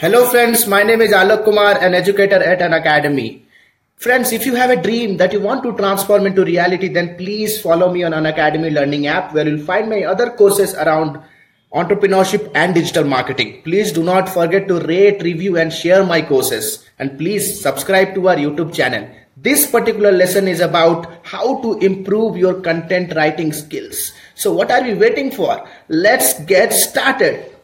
Hello friends, my name is Alok Kumar, an educator at an academy. Friends, if you have a dream that you want to transform into reality, then please follow me on an academy learning app where you'll find my other courses around entrepreneurship and digital marketing. Please do not forget to rate, review and share my courses, and please subscribe to our YouTube channel. This particular lesson is about how to improve your content writing skills. So what are we waiting for? Let's get started.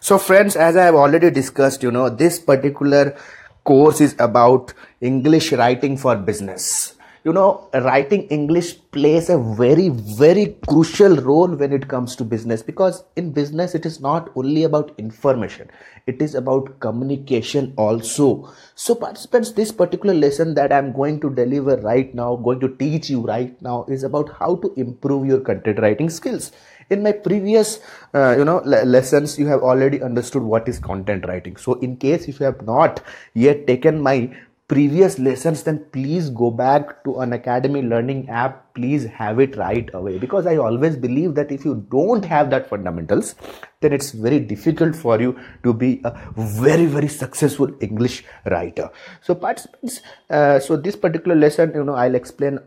So friends, as I have already discussed, this particular course is about English writing for business. Writing English plays a very, very crucial role when it comes to business, because in business, it is not only about information. It is about communication also. So participants, this particular lesson that I'm going to deliver right now, going to teach you right now, is about how to improve your content writing skills. In my previous lessons, you have already understood what is content writing. So in case if you have not yet taken my previous lessons, then please go back to an academy learning app. Please have it right away, because I always believe that if you don't have that fundamentals, then it's very difficult for you to be a very, very successful English writer. So participants, so this particular lesson, I'll explain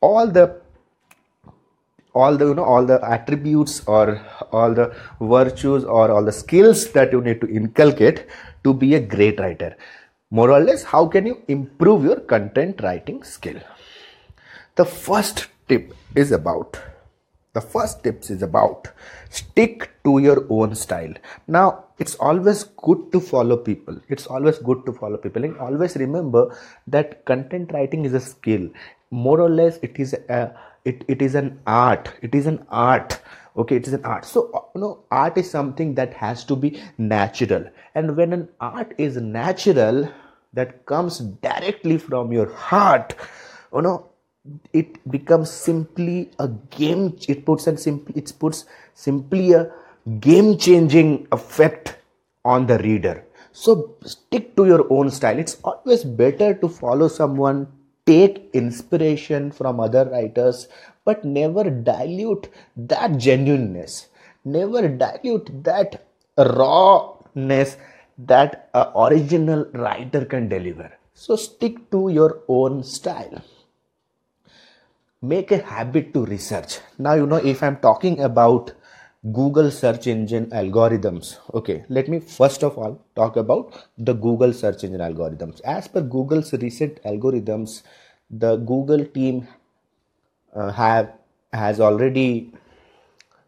all the attributes or all the virtues or all the skills that you need to inculcate to be a great writer. More or less, how can you improve your content writing skill? The first tip is about stick to your own style. Now, it's always good to follow people. And always remember that content writing is a skill. More or less, it is an art. Okay, it is an art. So art is something that has to be natural, and when an art is natural, that comes directly from your heart, it becomes simply a game. It puts simply a game changing effect on the reader. So stick to your own style. It's always better to follow someone, take inspiration from other writers, but never dilute that genuineness. Never dilute that rawness that an original writer can deliver. So stick to your own style. Make a habit to research. Now, if I'm talking about Google search engine algorithms, okay, let me first of all talk about the Google search engine algorithms. As per Google's recent algorithms, the Google team has already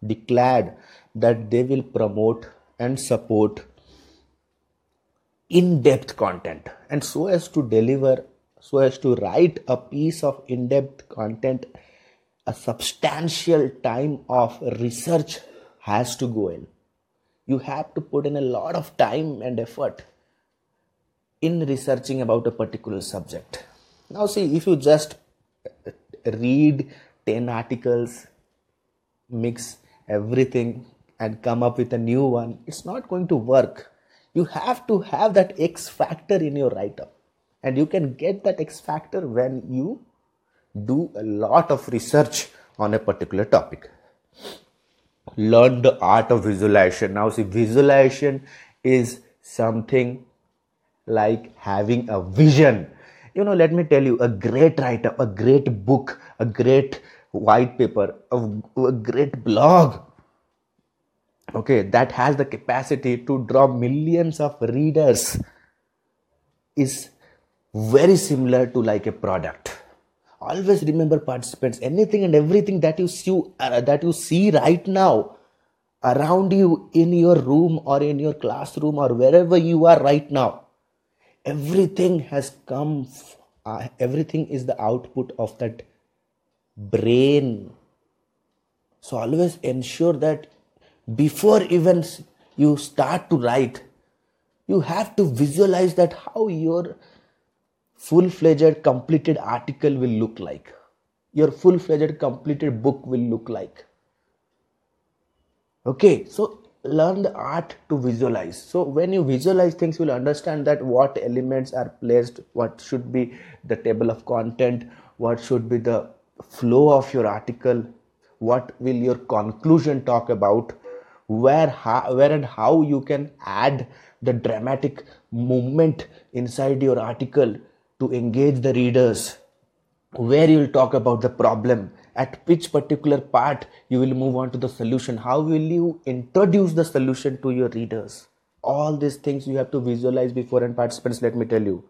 declared that they will promote and support in-depth content, and so as to write a piece of in-depth content, a substantial time of research has to go in. You have to put in a lot of time and effort in researching about a particular subject. Now see, if you just read 10 articles, mix everything and come up with a new one, it's not going to work. You have to have that X factor in your write-up, and you can get that X factor when you do a lot of research on a particular topic. Learn the art of visualization. Now see, visualization is something like having a vision. Let me tell you, a great writer, a great book, a great white paper, a great blog, okay, that has the capacity to draw millions of readers, is very similar to like a product. Always remember, participants, anything and everything that you see right now around you in your room or in your classroom or wherever you are right now, everything has come, everything is the output of that brain. So always ensure that before even you start to write, you have to visualize that how your full-fledged completed article will look like, your full-fledged completed book will look like. Okay, so learn the art to visualize. So when you visualize things, you will understand that what elements are placed, what should be the table of content, what should be the flow of your article, what will your conclusion talk about, where and how you can add the dramatic movement inside your article to engage the readers, where you'll talk about the problem, at which particular part you will move on to the solution, how will you introduce the solution to your readers. All these things you have to visualize before. And participants, let me tell you,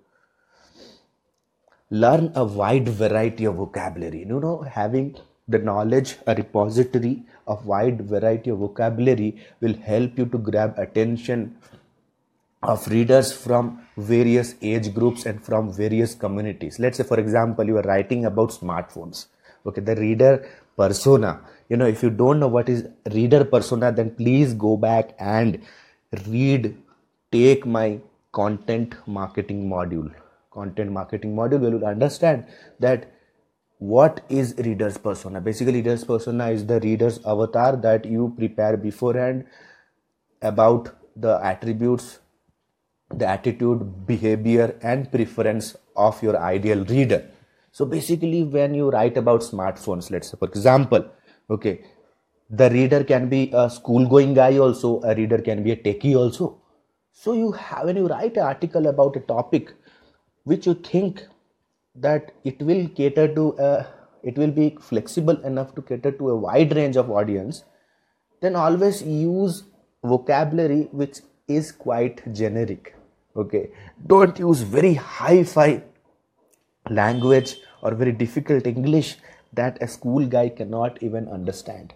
learn a wide variety of vocabulary. Having the knowledge, a repository of wide variety of vocabulary will help you to grab attention of readers from various age groups and from various communities. Let's say, for example, you are writing about smartphones. Okay, the reader persona. If you don't know what is reader persona, then please go back and take my content marketing module, where you will understand that what is reader's persona. Basically, reader's persona is the reader's avatar that you prepare beforehand about the attributes, the attitude, behavior and preference of your ideal reader. So basically, when you write about smartphones, let's say, for example, okay, the reader can be a school going guy also, a reader can be a techie also. So when you write an article about a topic which you think that it will be flexible enough to cater to a wide range of audience, then always use vocabulary which is quite generic. Okay, don't use very hi-fi language or very difficult English that a school guy cannot even understand.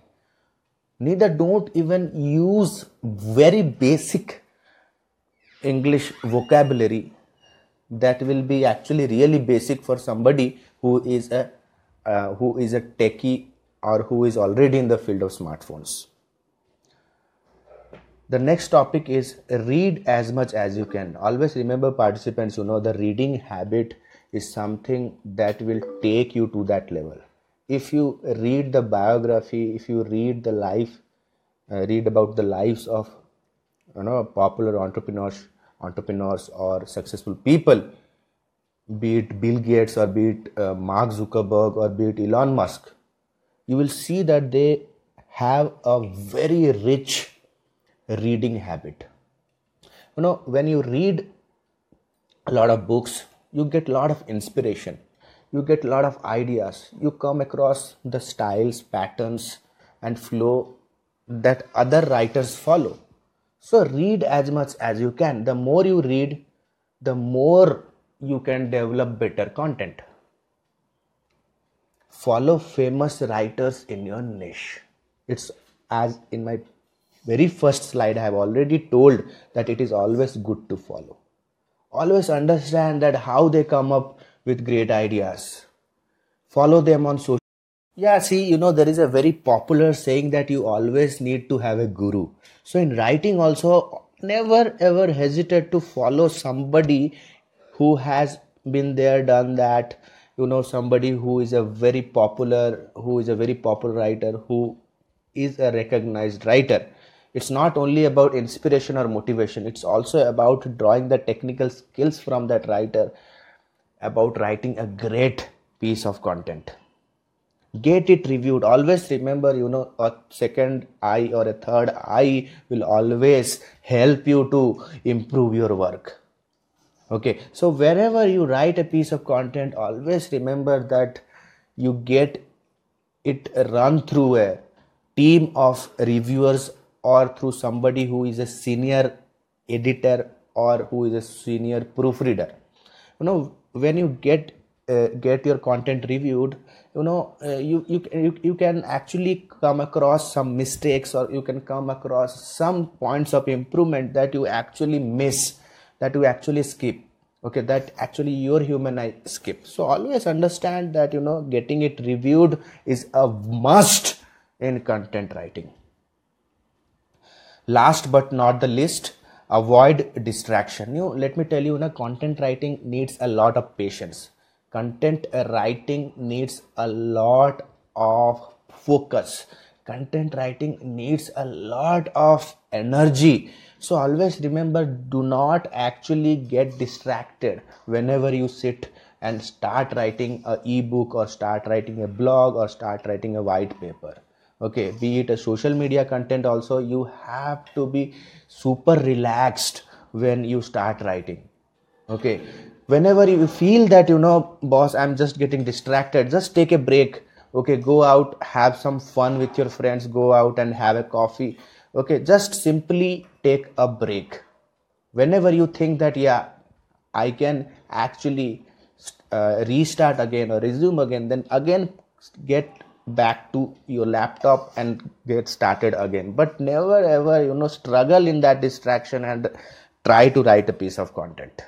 Neither don't even use very basic English vocabulary that will be actually really basic for somebody who is a techie or who is already in the field of smartphones. The next topic is read as much as you can. Always remember, participants, the reading habit is something that will take you to that level. If you read the biography, if you read the read about the lives of popular entrepreneurs or successful people, be it Bill Gates or be it Mark Zuckerberg or be it Elon Musk, you will see that they have a very rich reading habit. When you read a lot of books, you get a lot of inspiration, you get a lot of ideas, you come across the styles, patterns and flow that other writers follow. So read as much as you can. The more you read, the more you can develop better content. Follow famous writers in your niche. It's as in my very first slide, I have already told that it is always good to follow. Always understand that how they come up with great ideas. Follow them on social. Yeah, see, there is a very popular saying that you always need to have a guru. So in writing also, never ever hesitate to follow somebody who has been there, done that. Somebody who is a very popular writer, who is a recognized writer. It's not only about inspiration or motivation. It's also about drawing the technical skills from that writer, about writing a great piece of content. Get it reviewed. Always remember, a second eye or a third eye will always help you to improve your work. Okay, so wherever you write a piece of content, always remember that you get it run through a team of reviewers or through somebody who is a senior editor or who is a senior proofreader. When you get your content reviewed, you can actually come across some mistakes, or you can come across some points of improvement that you actually miss, that you actually skip. Okay, that actually your human eye skip. So always understand that getting it reviewed is a must in content writing. Last but not the least, avoid distraction. Let me tell you, content writing needs a lot of patience. Content writing needs a lot of focus. Content writing needs a lot of energy. So always remember, do not actually get distracted whenever you sit and start writing an ebook or start writing a blog or start writing a white paper. Okay, be it a social media content also, you have to be super relaxed when you start writing. Okay, whenever you feel that, boss, I'm just getting distracted, just take a break. Okay, go out, have some fun with your friends, go out and have a coffee. Okay, just simply take a break. Whenever you think that, yeah, I can actually restart again or resume again, then again get back to your laptop and get started again. But never ever, struggle in that distraction and try to write a piece of content.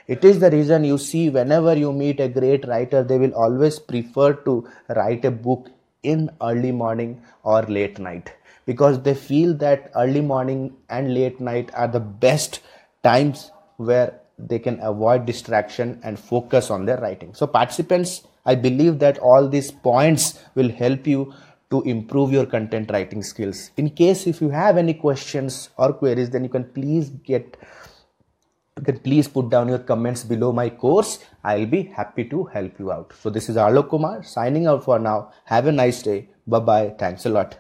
It is the reason you see whenever you meet a great writer, they will always prefer to write a book in early morning or late night, because they feel that early morning and late night are the best times where they can avoid distraction and focus on their writing. So participants, I believe that all these points will help you to improve your content writing skills. In case if you have any questions or queries, then you can please put down your comments below my course. I'll be happy to help you out. So this is Alok Kumar signing out for now. Have a nice day. Bye bye. Thanks a lot.